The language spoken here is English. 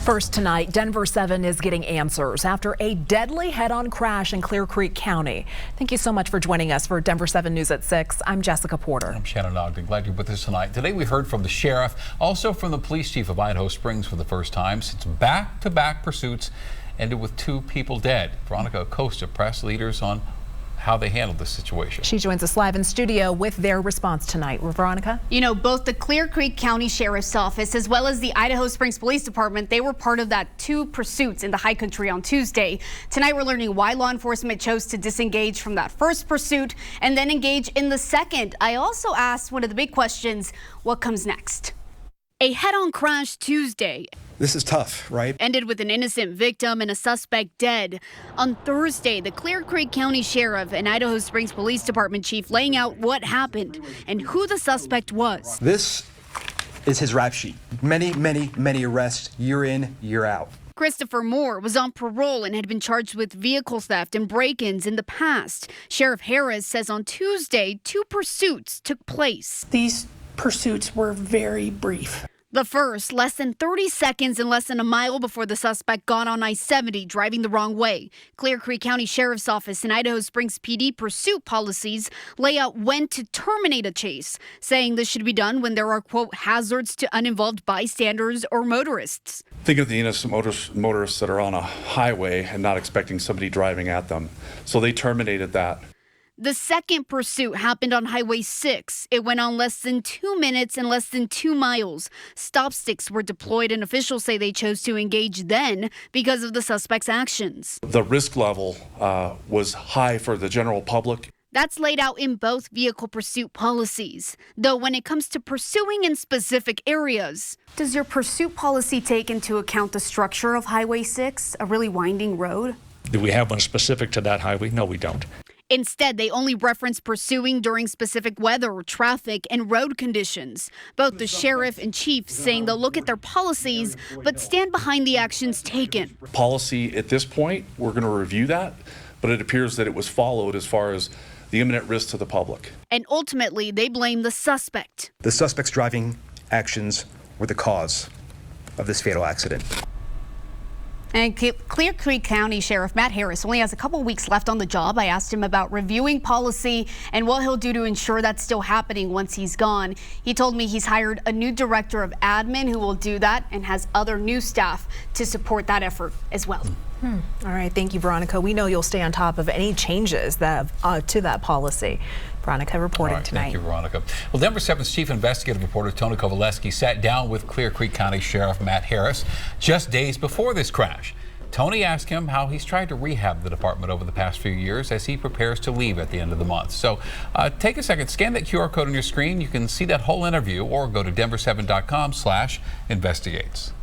First tonight, Denver 7 is getting answers after a deadly head-on crash in Clear Creek County. Thank you so much for joining us for Denver 7 News at 6. I'm Jessica Porter. I'm Shannon Ogden. Glad you're with us tonight. Today we heard from the sheriff, also from the police chief of Idaho Springs for the first time since back-to-back pursuits ended with 2 people dead. Veronica Acosta pressed leaders on how they handled the situation. She joins us live in studio with their response tonight. Veronica? You know, both the Clear Creek County Sheriff's Office as well as the Idaho Springs Police Department, they were part of that 2 pursuits in the high country on Tuesday. Tonight we're learning why law enforcement chose to disengage from that first pursuit and then engage in the second. I also asked one of the big questions, what comes next? A head-on crash Tuesday. This is tough, right? Ended with an innocent victim and a suspect dead. On Thursday, the Clear Creek County Sheriff and Idaho Springs Police Department chief laying out what happened and who the suspect was. This is his rap sheet. Many arrests, year in, year out. Christopher Moore was on parole and had been charged with vehicle theft and break-ins in the past. Sheriff Harris says on Tuesday, 2 pursuits took place. These pursuits were very brief. The first, less than 30 seconds and less than a mile before the suspect got on I-70 driving the wrong way. Clear Creek County Sheriff's Office and Idaho Springs PD pursuit policies lay out when to terminate a chase, saying this should be done when there are, quote, hazards to uninvolved bystanders or motorists. Think of the innocent motorists that are on a highway and not expecting somebody driving at them. So they terminated that. The second pursuit happened on Highway 6. It went on less than 2 minutes and less than 2 miles. Stop sticks were deployed and officials say they chose to engage then because of the suspect's actions. The risk level was high for the general public. That's laid out in both vehicle pursuit policies. Though when it comes to pursuing in specific areas, does your pursuit policy take into account the structure of Highway 6, a really winding road? Do we have one specific to that highway? No, we don't. Instead, they only reference pursuing during specific weather, traffic, and road conditions. Both the sheriff and chief saying they'll look at their policies, but stand behind the actions taken. Policy at this point, we're going to review that, but it appears that it was followed as far as the imminent risk to the public. And ultimately, they blame the suspect. The suspect's driving actions were the cause of this fatal accident. And Clear Creek County Sheriff Matt Harris only has a couple weeks left on the job. I asked him about reviewing policy and what he'll do to ensure that's still happening once he's gone. He told me he's hired a new director of admin who will do that and has other new staff to support that effort as well. All right. Thank you, Veronica. We know you'll stay on top of any changes that to that policy. Veronica reporting tonight. Thank you, Veronica. Well, Denver 7's chief investigative reporter Tony Kovaleski sat down with Clear Creek County Sheriff Matt Harris just days before this crash. Tony asked him how he's tried to rehab the department over the past few years as he prepares to leave at the end of the month. So take a second, scan that QR code on your screen. You can see that whole interview or go to denver7.com/investigates.